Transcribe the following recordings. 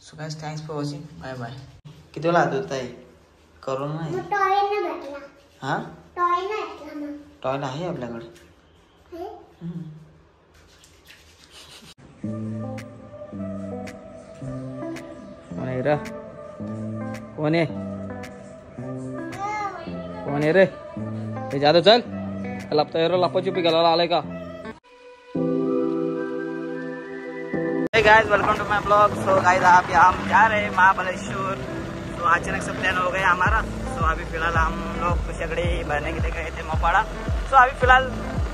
So guys thanks for watching. Bye bye. किती वेळा आदत आहे करून नाही. हा टॉयला आहे आपल्याकडे. कोण आहे रे? कोण आहे? कोण आहे रे? ते जादू चल लपता रे. लपाछुपी घालायला आलाय का? Hey guys, welcome to my vlog. So guys, आप हम जा रहे हैं महाबलेश्वर. तो अचानक से प्लान हो गया हमारा. तो अभी फिलहाल हम लोग कुशगड़ी भरने के लिए गए थे मोपाड़ा. तो अभी फिलहाल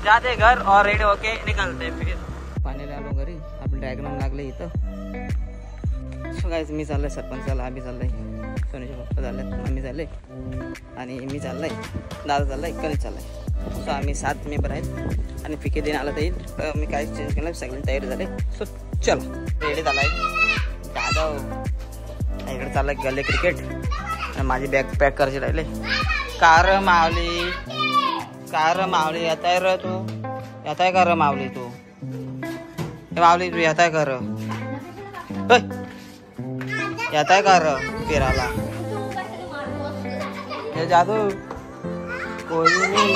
जाते घर और रेडी होके निकलते फिर. पाणी आलो घरी. आपण डायग्राम लागले इथं. सो गाइस मी चाललोय सरपंचाला. आम्ही चाललोय. सोनीचे पप्पा चालले, मम्मी चालले आणि मी चाललोय. दादा चाललाय, कधी चाललाय. सो आम्ही 7 मेंबर आहेत आणि पिके देणं आलं तर येईल. मी काय चेंज केलं, सगळी तयारी झाली. सो चल रेडी झालाय. दादा इकडे चाललाय गल्ले क्रिकेट आणि माझी बॅग पॅक करायची राहिले. कार मावली येत आहे र तू. येत आहे का र मावली तू? मावली तू येत आहे का र? येत आहे का र फिरायला? हे जादू कोणी नाही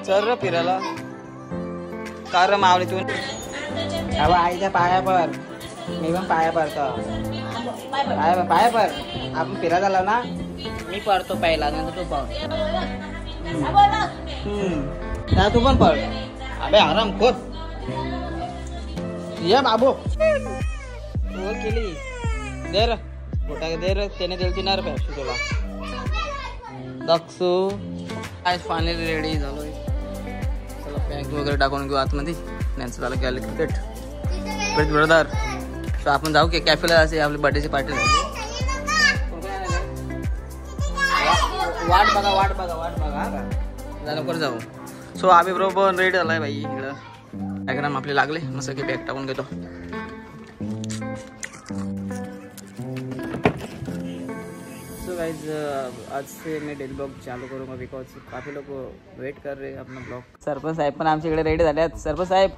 चल र फिरायला. कार मावली तू. अब आईच्या पाया पर. मी पण पाया पडतो. पाया पर. आपण फिरायला आलो ना. मी पडतो पहिला नंतर तू पड. तू पण पड. अबे आराम खोद. ये बाबू केली दे र. गोटा दे र. त्याने दिलती ना रे तुला. दक्षू आज फायनली रेडी झालोय. चला बॅग वगैरे टाकून घेऊ आतमध्ये. त्यांचं झालं गेलं क्रिकेट ब्रदर. सो आपण जाऊ की कॅफेला जायचं. आपली बर्थडेची पार्टी झाली. वाट बघा लवकर जाऊ. सो आम्ही बरोबर रेडी झालाय बाई. इकडं डायग्राम आपले लागले. मस्त की बॅग टाकून घेतो. सो गाइस आज से मैं डेली ब्लॉग चालू करूँगा बिकॉज काफ़ी लोग वेट कर रहे हैं अपना ब्लॉग. सरपंच साहेब पण आमच्या इकडे रेडी झाले आहेत. सरपंच साहेब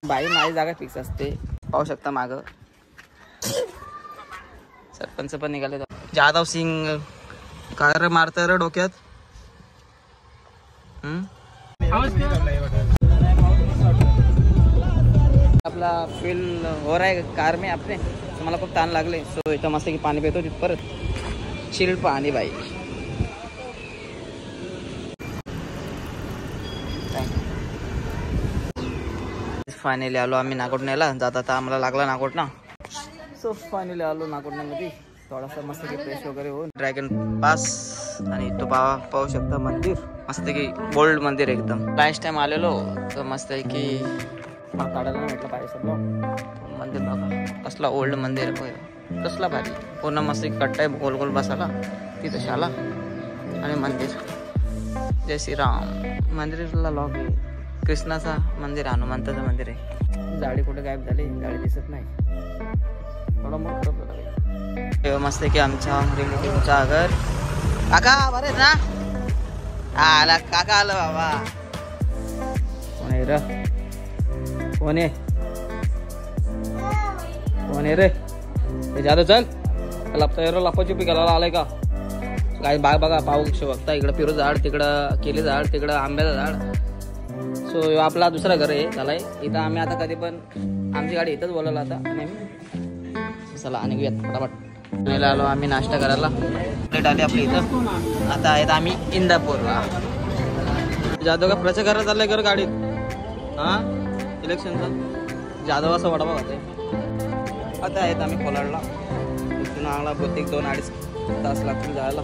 बाई माझी जागा फिक्स असते. पाहू शकता माग सरपंच पण निघाले. जाधव सिंग कार मारता र डोक्यात. आपला फील हो रहा है कार में अपने. तो मला खूप ताण लागले. सो इथं मस्त की पाणी पितो तिथं परत चिल्ड पाणी बाई. फायनली आलो आम्ही नागोठण्याला. जाता आम्हाला लागला नागोठणा. सो फायनली आलो नागोठण्यामध्ये. थोडासा मस्त की फ्रेश वगैरे होऊन ड्रॅगन पास आणि तो पाहू शकता मंदिर. मस्त की बोल्ड मंदिर एकदम. लास्ट टाइम आलेलो तर मस्त आहे की काढायला म्हटलं पाहिजे. मंदिर बघा कसला ओल्ड मंदिर आहे. कसला भारी. पूर्ण मस्त कट्टा आहे गोल गोल बसायला. तिथं शाला आणि मंदिर. जय श्रीराम. मंदिराला लॉक आहे. कृष्णाचा मंदिर, हनुमंताचं मंदिर आहे. झाडी कुठे गायब झाली. गाडी दिसत नाही. थोडा मोठ खराब झाला. मस्त की आमच्या रिलेटिव्हचा घर. काका बरे ना? आला काका आलं बाबा. कोण आहे र? कोण आहे रे? ते जादू चल लपता रे. लपाछुपी घालायला आलाय का? काय बाग बघा पाहू बघता. इकडं पेरू झाड, तिकडं केली झाड, तिकडं आंब्याचं झाड. सो आपला दुसरा घर आहे झालाय. इथं आम्ही आता कधी पण आमची गाडी इथंच बोलवलं आता नेहमी. चला आणि घेऊयात फटाफट. आलो आम्ही नाश्ता करायला. प्लेट आली आपली इथं. आता आहेत आम्ही इंदापूरला. जाधव का प्रचार करायला चाललाय घर गाडीत. हा इलेक्शनचा जाधव असं वडापाव खातोय. आता आहेत आम्ही कोलाडला. इथून आम्हाला बहुतेक 2-2.5 तास लागतील जायला.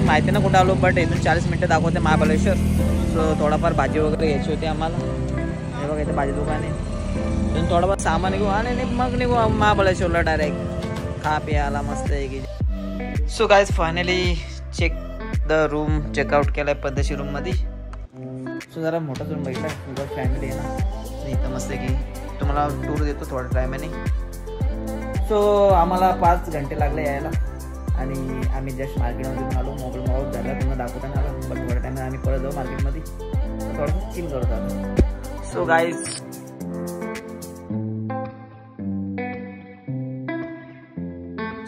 माहिती ना कुठं आलो बट इथून 40 मिनिटं दाखवते महाबलेश्वर. सो थोडाफार भाजी वगैरे घ्यायची होती आम्हाला. हे बघा इथं भाजी दुकान आहे. इथून थोडाफार सामान घेऊ आणि मग निघू महाबलेश्वरला डायरेक्ट खा प्यायला मस्त आहे की. So guys finally check the room checkout केलाय पद्धतशीर रूम मध्ये. सो जरा मोठाच रूम बघितला. फॅमिली आहे ना. इथं मस्त आहे की तुम्हाला टूर देतो थोड्या टायमाने. सो आम्हाला 5 घंटे लागले यायला आणि आम्ही जस्ट मार्केटमध्ये आलो. मोबाईल ऑफ झाला पुन्हा दाखवताना आला. बट थोड्या टाइम आम्ही परत जाऊ मार्केटमध्ये. थोडंसं चिल करत आलो. सो गाईज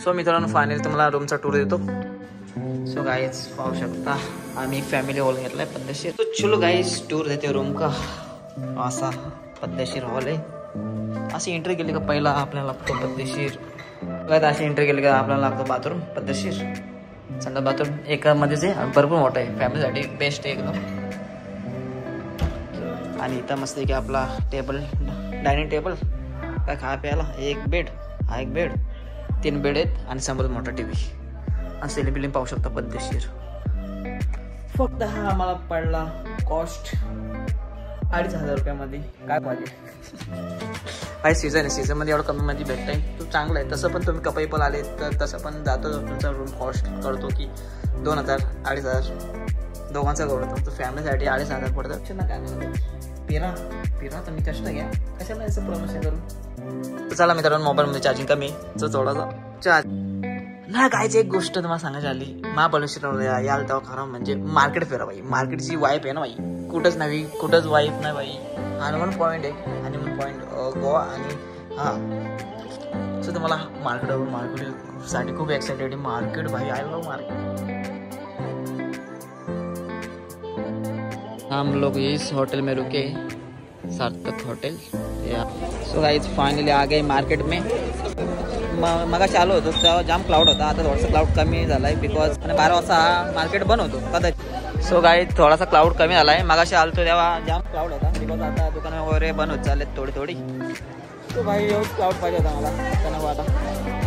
सो मित्रांनो फायनली तुम्हाला रूमचा टूर देतो. सो गाईज पाहू शकता आम्ही फॅमिली हॉल घेतलाय पद्धतशीर. तो चलो गाईज टूर देते रूम का. असा पद्धतशीर हॉल आहे. अशी एंट्री केली का पहिला आपल्याला लागतो पद्धतशीर. अशी एंट्री केली का आपल्याला लागतो बाथरूम पद्धतशीर. संडास बाथरूम एकामध्येच आहे, भरपूर मोठं आहे, फॅमिलीसाठी बेस्ट आहे एकदम. आणि इथं मस्त आहे की आपला टेबल, डायनिंग टेबल, काय खा प्यायला, एक बेड, हा एक बेड, 3 बेड आहेत आणि समोर मोठा टी व्ही. आणि सेलिंग बिलिंग पाहू शकता पद्धतशीर. फक्त हा आम्हाला पडला कॉस्ट 2,500 रुपयामध्ये. काय पाहिजे सीझन आहे, सीझनमध्ये एवढं कमी मध्ये भेटत आहे तो चांगलं आहे. तसं पण तुम्ही कपल आले तर तसं पण जातो तुमचा रूम कॉस्ट करतो की 2,000 2,500 दोघांचा कळतो. तर फॅमिलीसाठी 2,500 पडतं ना. काय पिरा तर मी कष्ट घ्या, कशाला याचं प्रमोशन करू. तर चला मित्रांनो, मोबाईलमध्ये चार्जिंग कमी तर थोडासा चार्ज नाही. कायची एक गोष्ट तुम्हाला सांगायची आली, महाबळेश्वर याल तेव्हा खरं म्हणजे मार्केट फिरा बाई. मार्केटची वाईफ आहे ना बाई, कुठंच नाही, कुठंच वाईफ नाही बाई. हनुमान पॉईंट आहे, हनुमान पॉईंट गोवा. आणि हां सो तुम्हाला मार्केटसाठी खूप एक्साइटेड आहे. मार्केट भाई, आय लव मार्केट. हम लोग इस होटल में रुके, सार्थक होटल. सो गाइस फाइनली आ गए मार्केट में. मगा चालू होतो तेव्हा जाम क्लाउड होता, आता थोडासा क्लाउड कमी झाला आहे बिकॉज 12 वाजता मार्केट बंद होतो कदाचित. सो गाइस थोडासा क्लाउड कमी झाला आहे. मगाशी आलतो तेव्हा जाम क्लाउड होता बिकॉज आता दुकानं वगैरे बंद होत चाललेत थोडी. तो भाई एवढं क्लाउड पाहिजे होता मला आता आता.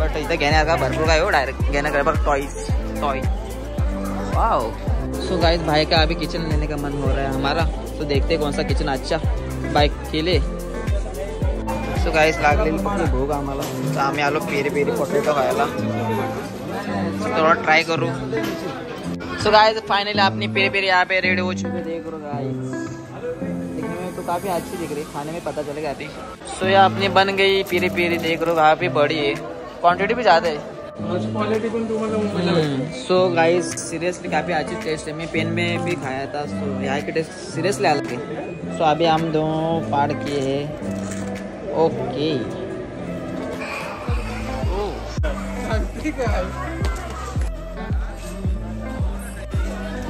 बट इथं घेण्यासारखा भरपूर काय हो, डायरेक्ट घेण्याकडे बघ टॉय. वाओ. सो गाइस भाई का अभी किचन लेने का मन हो रहा है हमारा. तो देखते कौन सा किचन अच्छा बाइक के लिए. सो गाइस लागलेली भूक आम्हाला, तर आम्ही आलो पेरी पोटॅटो खायला. थोड़ा ट्राई करूँ. सो गाइस फाइनली अपनी पेरी यहाँ पे रेडी हो चुके. देख लो गाइस, दिखने में तो काफ़ी अच्छी दिख रही, खाने में पता चलेगा अभी. सो ये अपनी बन गई पेरी. देख लो काफ़ी बड़ी है, क्वांटिटी भी ज़्यादा है. सो गाइस सीरियसली काफ़ी अच्छी टेस्ट है. मैं पेन में भी खाया था. सो यहाँ की टेस्ट सीरियसली अलग है. सो अभी हम दोनों पार्ट किए हैं. ओके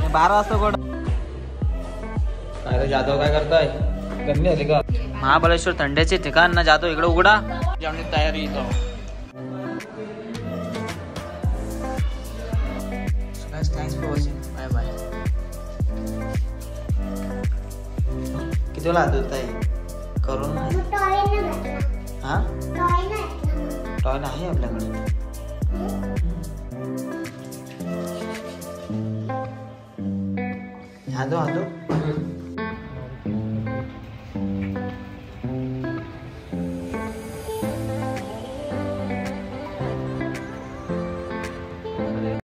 12 वाजता कोण काय जाधव काय करताय. गरमी झाली का. महाबळेश्वर थंडीचे ठिकाण ना जातो इकडे उघडा जेवणाची तयारी इथं. Thanks for watching. Bye bye. किती वेळा हात धुताय करून. हा टॉय आहे आपल्याकडे. हात धु.